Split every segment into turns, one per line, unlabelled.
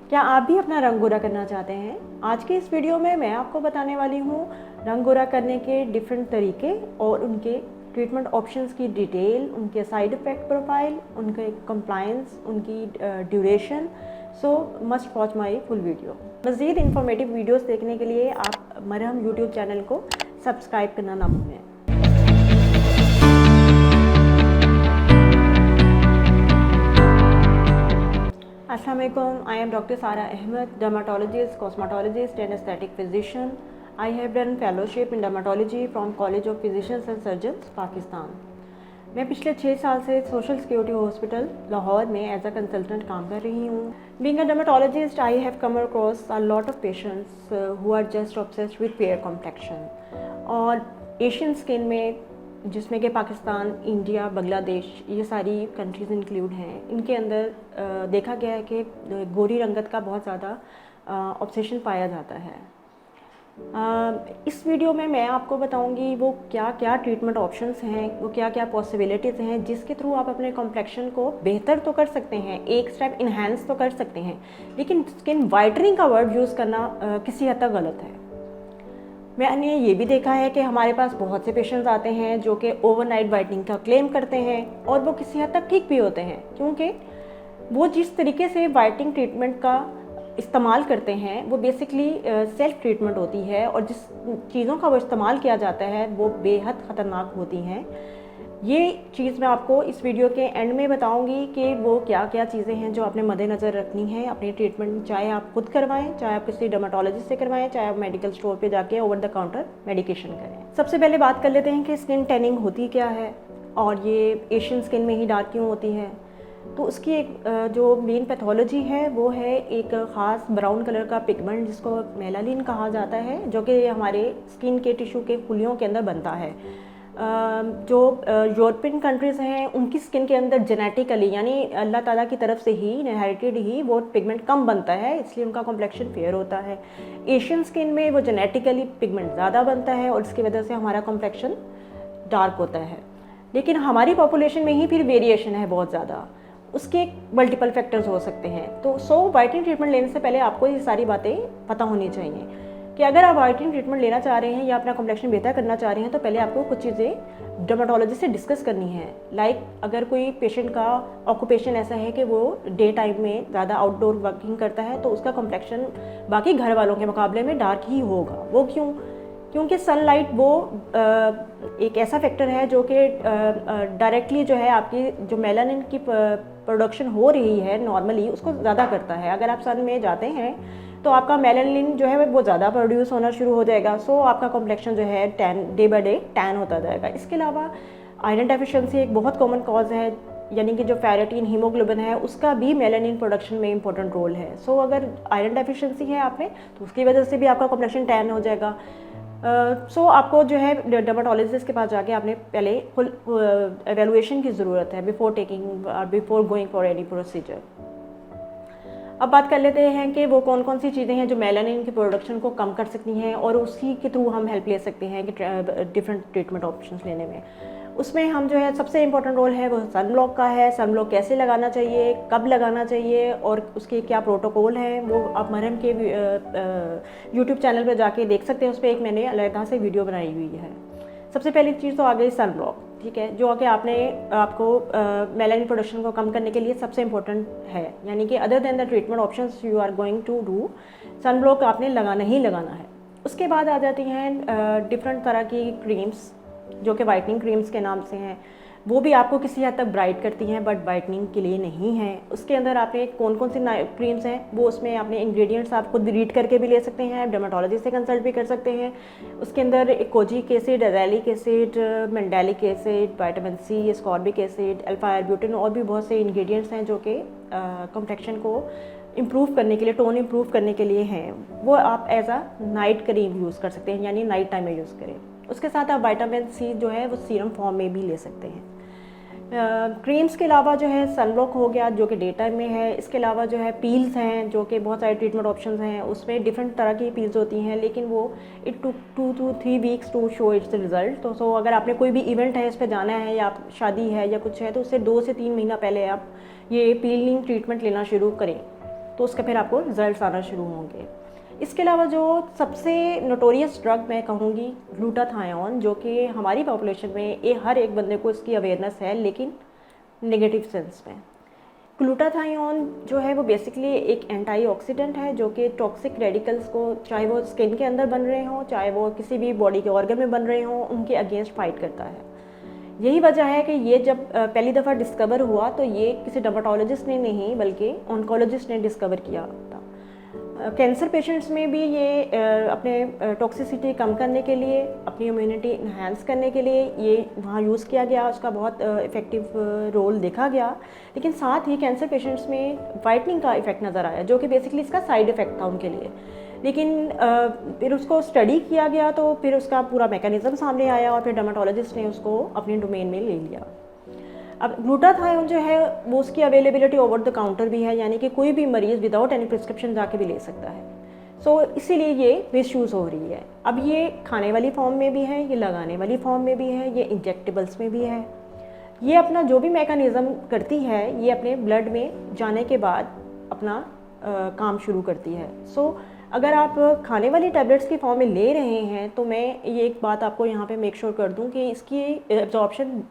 क्या आप भी अपना रंग गोरा करना चाहते हैं? आज के इस वीडियो में मैं आपको बताने वाली हूँ रंग गोरा करने के डिफरेंट तरीके और उनके ट्रीटमेंट ऑप्शंस की डिटेल, उनके साइड इफ़ेक्ट प्रोफाइल, उनके कंप्लायंस, उनकी duration. So must watch my full video. मज़ीद इंफॉर्मेटिव वीडियोस देखने के लिए आप मरहम यूट्यूब चैनल को सब्सक्राइब करना ना भूलें। Assalamu alaikum. I am Dr. Sara Ahmed, dermatologist, cosmetologist and aesthetic physician. I have done fellowship in dermatology from College of Physicians and Surgeons, Pakistan. मैं पिछले 6 साल से सोशल सिक्योरिटी हॉस्पिटल लाहौर में as a consultant काम कर रही हूँ। Being a dermatologist I have come across a lot of patients who are just obsessed with fair complexion. और एशियन स्किन में, जिसमें कि पाकिस्तान, इंडिया, बांग्लादेश, ये सारी कंट्रीज़ इंक्लूड हैं, इनके अंदर देखा गया है कि गोरी रंगत का बहुत ज़्यादा ऑब्सेशन पाया जाता है। इस वीडियो में मैं आपको बताऊंगी वो क्या क्या ट्रीटमेंट ऑप्शंस हैं, वो क्या क्या पॉसिबिलिटीज़ हैं जिसके थ्रू आप अपने कॉम्प्लेक्शन को बेहतर तो कर सकते हैं, एक स्टेप इन्हेंस तो कर सकते हैं, लेकिन स्किन वाइटनिंग का वर्ड यूज़ करना किसी हद तक गलत है। मैंने ये भी देखा है कि हमारे पास बहुत से पेशेंट्स आते हैं जो कि ओवरनाइट वाइटनिंग का क्लेम करते हैं और वो किसी हद तक ठीक भी होते हैं, क्योंकि वो जिस तरीके से वाइटनिंग ट्रीटमेंट का इस्तेमाल करते हैं वो बेसिकली सेल्फ ट्रीटमेंट होती है, और जिस चीज़ों का वो इस्तेमाल किया जाता है वो बेहद ख़तरनाक होती हैं। ये चीज़ मैं आपको इस वीडियो के एंड में बताऊंगी कि वो क्या क्या चीज़ें हैं जो आपने मद्देनज़र रखनी है अपनी ट्रीटमेंट, चाहे आप खुद करवाएं, चाहे आप किसी डर्मेटोलॉजिस्ट से करवाएं, चाहे आप मेडिकल स्टोर पे जाके ओवर द काउंटर मेडिकेशन करें। सबसे पहले बात कर लेते हैं कि स्किन टैनिंग होती क्या है और ये एशियन स्किन में ही डार्क क्यों होती है। तो उसकी एक जो मेन पैथोलॉजी है वो है एक ख़ास ब्राउन कलर का पिगमेंट जिसको मेलानिन कहा जाता है, जो कि हमारे स्किन के टिश्यू के खुलियों के अंदर बनता है। जो यूरोपियन कंट्रीज़ हैं उनकी स्किन के अंदर जेनेटिकली, यानी अल्लाह ताला की तरफ से ही इनहेरिटेड ही वो पिगमेंट कम बनता है, इसलिए उनका कॉम्प्लेक्शन फेयर होता है। एशियन स्किन में वो जेनेटिकली पिगमेंट ज़्यादा बनता है और इसकी वजह से हमारा कॉम्प्लेक्शन डार्क होता है। लेकिन हमारी पॉपुलेशन में ही फिर वेरिएशन है बहुत ज़्यादा, उसके मल्टीपल फैक्टर्स हो सकते हैं। तो वाइटनिंग ट्रीटमेंट लेने से पहले आपको ये सारी बातें पता होनी चाहिए कि अगर आप वाइटनिंग ट्रीटमेंट लेना चाह रहे हैं या अपना कॉम्प्लेक्शन बेहतर करना चाह रहे हैं तो पहले आपको कुछ चीज़ें डर्मेटोलॉजिस्ट से डिस्कस करनी है। लाइक अगर कोई पेशेंट का ऑक्यूपेशन ऐसा है कि वो डे टाइम में ज़्यादा आउटडोर वर्किंग करता है तो उसका कॉम्प्लेक्शन बाकी घर वालों के मुकाबले में डार्क ही होगा। वो क्यों? क्योंकि सनलाइट वो एक ऐसा फैक्टर है जो कि डायरेक्टली जो है आपकी जो मेलानिन की प्रोडक्शन हो रही है नॉर्मली उसको ज़्यादा करता है। अगर आप सन में जाते हैं तो आपका मेलानिन जो है वो ज़्यादा प्रोड्यूस होना शुरू हो जाएगा। सो आपका कॉम्प्लेक्शन जो है tan day by day tan होता जाएगा। इसके अलावा आयरन डेफिशिएंसी एक बहुत कॉमन कॉज है, यानी कि जो फेरेटिन हीमोग्लोबिन है उसका भी मेलानिन प्रोडक्शन में इंपॉर्टेंट रोल है। सो अगर आयरन डेफिशिएंसी है आप में तो उसकी वजह से भी आपका कॉम्प्लेक्शन टैन हो जाएगा। आपको जो है डर्मेटोलॉजिस्ट के पास जाके आपने पहले फुल एवेलुएशन की ज़रूरत है before going for any procedure. अब बात कर लेते हैं कि वो कौन कौन सी चीज़ें हैं जो मेलानिन की प्रोडक्शन को कम कर सकती हैं और उसी के थ्रू हम हेल्प ले सकते हैं कि डिफरेंट ट्रीटमेंट ऑप्शंस लेने में। उसमें हम जो है सबसे इम्पोर्टेंट रोल है वो सन ब्लॉक का है। सन ब्लॉक कैसे लगाना चाहिए, कब लगाना चाहिए और उसके क्या प्रोटोकॉल हैं वो आप मरहम के यूट्यूब चैनल पर जाके देख सकते हैं। उस पर एक मैंने अलग से वीडियो बनाई हुई है। सबसे पहली चीज़ तो आ गई सन ब्लॉक, ठीक है, जो कि आपको मेलानिन प्रोडक्शन को कम करने के लिए सबसे इम्पोर्टेंट है, यानी कि other than the treatment options you are going to do, sun block आपने लगाना ही लगाना है। उसके बाद आ जाती हैं डिफरेंट तरह की क्रीम्स जो कि वाइटनिंग क्रीम्स के नाम से हैं। वो भी आपको किसी हद तक ब्राइट करती हैं बट वाइटनिंग के लिए नहीं है। उसके अंदर आपने कौन कौन सी क्रीम्स हैं वो उसमें आपने इंग्रेडिएंट्स आप खुद रीड करके भी ले सकते हैं, डर्मेटोलॉजिस्ट से कंसल्ट भी कर सकते हैं। उसके अंदर kojic acid, azelaic acid, mandelic acid, vitamin C, ascorbic acid, alpha arbutin और भी बहुत से इंग्रेडिएंट्स हैं जो कि कॉम्प्लेक्शन को इम्प्रूव करने के लिए, टोन इम्प्रूव करने के लिए हैं। वो आप as a night cream use कर सकते हैं, यानी नाइट टाइम में यूज़ करें। उसके साथ आप विटामिन सी जो है वो सीरम फॉर्म में भी ले सकते हैं। क्रीम्स के अलावा जो है सनब्लॉक हो गया जो कि डे टाइम में है। इसके अलावा जो है पील्स हैं जो कि बहुत सारे ट्रीटमेंट ऑप्शंस हैं, उसमें डिफरेंट तरह की पील्स होती हैं, लेकिन वो it to 2 to 3 weeks to show its result. तो अगर आपने कोई भी इवेंट है, इस पर जाना है या शादी है या कुछ है, तो उससे 2 से 3 महीना पहले आप ये पीलिंग ट्रीटमेंट लेना शुरू करें। तो उसका फिर आपको रिजल्ट्स आना शुरू होंगे। इसके अलावा जो सबसे नोटोरियस ड्रग मैं कहूँगी ग्लूटाथायोन, जो कि हमारी पॉपुलेशन में हर एक बंदे को इसकी अवेयरनेस है, लेकिन नेगेटिव सेंस में। ग्लूटाथायोन जो है वो बेसिकली एक एंटीऑक्सीडेंट है जो कि टॉक्सिक रेडिकल्स को, चाहे वो स्किन के अंदर बन रहे हों, चाहे वो किसी भी बॉडी के ऑर्गन में बन रहे हों, उनके अगेंस्ट फाइट करता है। यही वजह है कि ये जब पहली दफ़ा डिस्कवर हुआ तो ये किसी डर्माटोलॉजिस्ट ने नहीं बल्कि ऑन्कोलॉजिस्ट ने डिस्कवर किया था। कैंसर पेशेंट्स में भी ये अपने टॉक्सिसिटी कम करने के लिए, अपनी इम्यूनिटी इन्हांस करने के लिए ये वहाँ यूज़ किया गया, उसका बहुत इफ़ेक्टिव रोल देखा गया। लेकिन साथ ही कैंसर पेशेंट्स में वाइटनिंग का इफ़ेक्ट नज़र आया, जो कि बेसिकली इसका साइड इफ़ेक्ट था उनके लिए। लेकिन फिर उसको स्टडी किया गया तो फिर उसका पूरा मैकेनिज़्म सामने आया और फिर डर्माटोलॉजिस्ट ने उसको अपने डोमेन में ले लिया। अब ग्लूटाथायोन जो है वो उसकी अवेलेबिलिटी ओवर द काउंटर भी है, यानी कि कोई भी मरीज़ विदाउट एनी प्रिस्क्रिप्शन जाके भी ले सकता है। सो इसीलिए ये मिसयूज़ हो रही है। अब ये खाने वाली फॉर्म में भी है, ये लगाने वाली फॉर्म में भी है, ये इंजेक्टेबल्स में भी है। ये अपना जो भी मैकेनिज़्म करती है ये अपने ब्लड में जाने के बाद अपना काम शुरू करती है। सो अगर आप खाने वाली टैबलेट्स की फॉर्म में ले रहे हैं तो मैं ये एक बात आपको यहाँ पे मेक श्योर कर दूँ कि इसकी एब्जॉर्प्शन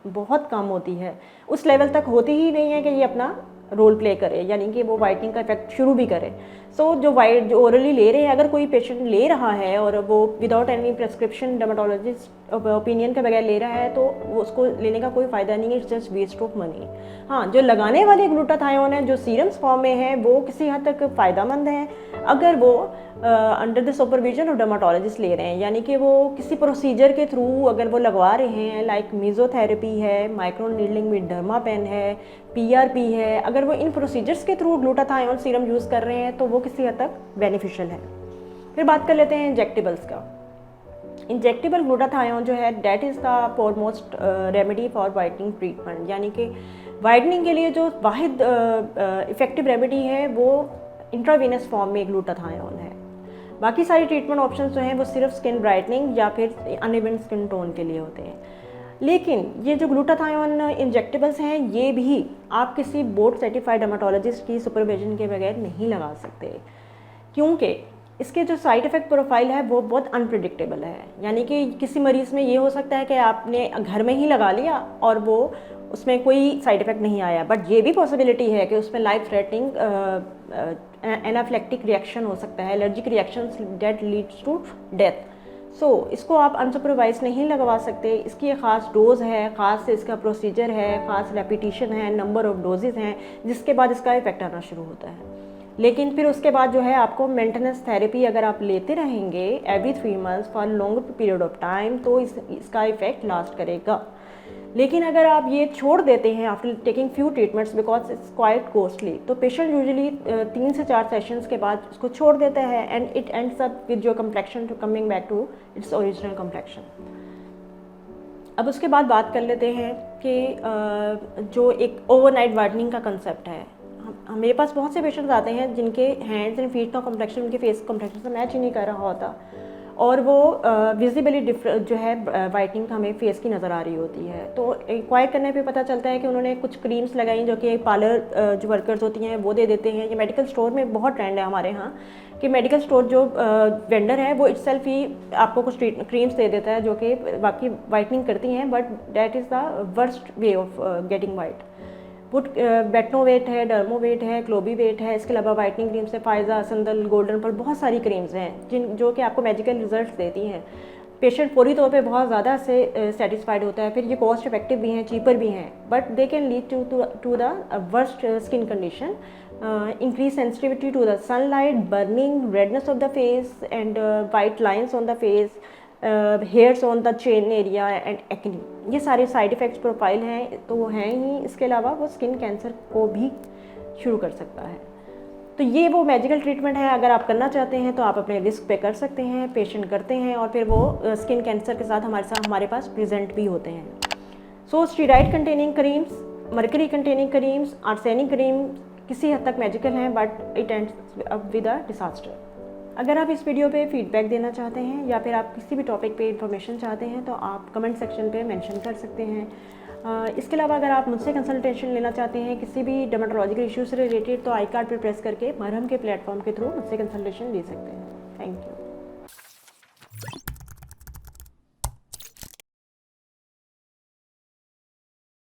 बहुत कम होती है, उस लेवल तक होती ही नहीं है कि ये अपना रोल प्ले करे, यानी कि वो वाइटनिंग का इफेक्ट शुरू भी करे। सो जो ओरली ले रहे हैं, अगर कोई पेशेंट ले रहा है और वो without any prescription dermatologist opinion के बगैर ले रहा है तो वो उसको लेने का कोई फ़ायदा नहीं है, it's just waste of money. हाँ, जो लगाने वाले ग्लूटाथायोन है जो सीरम्स फॉर्म में है वो किसी हद तक फ़ायदेमंद है अगर वो under the supervision of dermatologist ले रहे हैं, यानी कि वो किसी प्रोसीजर के थ्रू अगर वो लगवा रहे हैं, लाइक मीज़ोथेरेपी है, माइक्रो नीडलिंग विद डर्मापेन है, PRP है, अगर वो इन प्रोसीजर्स के थ्रू ग्लूटाथायोन सीरम यूज़ कर रहे हैं तो वो किसी हद तक बेनिफिशियल है। फिर बात कर लेते हैं इंजेक्टेबल्स का। इंजेक्टेबल ग्लूटाथायोन जो है that is the foremost remedy for whitening treatment, यानी कि वाइटनिंग के लिए जो वाहिद इफ़ेक्टिव रेमेडी है वो इंट्रावेनस फॉर्म में ग्लूटाथायोन है। बाकी सारी ट्रीटमेंट ऑप्शंस जो हैं वो सिर्फ स्किन ब्राइटनिंग या फिर अनइवन स्किन टोन के लिए होते हैं। लेकिन ये जो ग्लूटाथायोन इंजेक्टेबल्स हैं ये भी आप किसी बोर्ड सर्टिफाइड डर्माटोलॉजिस्ट की सुपरविजन के बगैर नहीं लगा सकते, क्योंकि इसके जो साइड इफ़ेक्ट प्रोफाइल है वो बहुत अनप्रिडिक्टेबल है। यानी कि किसी मरीज़ में ये हो सकता है कि आपने घर में ही लगा लिया और वो उसमें कोई साइड इफ़ेक्ट नहीं आया, बट ये भी पॉसिबिलिटी है कि उसमें लाइफ थ्रेटनिंग एनाफ्लेक्टिक रिएक्शन हो सकता है, allergic reactions that leads to death. So इसको आप अनसुपरवाइज नहीं लगवा सकते। इसकी एक ख़ास डोज़ है, ख़ास से इसका प्रोसीजर है, ख़ास रेपिटेशन है, नंबर ऑफ़ डोजेज़ हैं, जिसके बाद इसका इफेक्ट आना शुरू होता है। लेकिन फिर उसके बाद जो है आपको मेंटेनेंस थेरेपी अगर आप लेते रहेंगे every 3 months for long period of time तो इसका इफेक्ट लास्ट करेगा। लेकिन अगर आप ये छोड़ देते हैं after taking few treatments because it's quite costly, तो पेशेंट यूजुअली 3 से 4 सेशंस के बाद उसको छोड़ देता है and it ends up with your complexion to coming back to its original complexion. अब उसके बाद बात कर लेते हैं कि जो एक ओवरनाइट वाइटनिंग का कंसेप्ट है। मेरे पास बहुत से पेशेंट्स आते हैं जिनके हैंड्स एंड फीट का कम्प्लेक्शन उनके फेस कम्प्लेक्शन से मैच ही नहीं कर रहा होता और वो विजिबली जो है वाइटनिंग हमें फेस की नज़र आ रही होती है। तो इंक्वायर करने पे पता चलता है कि उन्होंने कुछ क्रीम्स लगाई जो कि पार्लर जो वर्कर्स होती हैं वो दे देते हैं। ये मेडिकल स्टोर में बहुत ट्रेंड है हमारे यहाँ कि मेडिकल स्टोर जो वेंडर है वो इटसेल्फ ही आपको कुछ क्रीम्स दे देता है जो कि बाकी वाइटनिंग करती हैं, but that is the worst way of getting white. वो बेटनोवेट है, डर्मोवेट है, क्लोबीवेट है, इसके अलावा वाइटनिंग क्रीम्स है फाइजा, संदल, गोल्डन पर बहुत सारी क्रीम्स हैं जो कि आपको मैजिकल रिजल्ट्स देती हैं। पेशेंट पूरी तौर पे बहुत ज़्यादा से सेटिस्फाइड होता है। फिर ये कॉस्ट इफेक्टिव भी हैं, चीपर भी हैं, but they can lead to the worst skin condition, increase sensitivity to the sunlight, burning, redness of the face and white lines on the face, hairs on the chin area and acne। ये सारे side effects profile हैं तो वो हैं ही। इसके अलावा वो skin cancer को भी शुरू कर सकता है। तो ये वो मैजिकल ट्रीटमेंट है, अगर आप करना चाहते हैं तो आप अपने रिस्क पे कर सकते हैं, पेशेंट करते हैं और फिर वो स्किन कैंसर के साथ हमारे पास प्रेजेंट भी होते हैं। So steroid containing creams, mercury containing creams, arsenic cream किसी हद तक मैजिकल हैं, but it ends up with a disaster. अगर आप इस वीडियो पे फीडबैक देना चाहते हैं या फिर आप किसी भी टॉपिक पे इंफॉर्मेशन चाहते हैं तो आप कमेंट सेक्शन पे मेंशन कर सकते हैं। इसके अलावा अगर आप मुझसे कंसल्टेशन लेना चाहते हैं किसी भी डर्मेटोलॉजिकल इशू से रिलेटेड, तो आई कार्ड पर प्रेस करके मरहम के प्लेटफॉर्म के थ्रू मुझसे कंसल्टेशन ले सकते हैं। Thank you.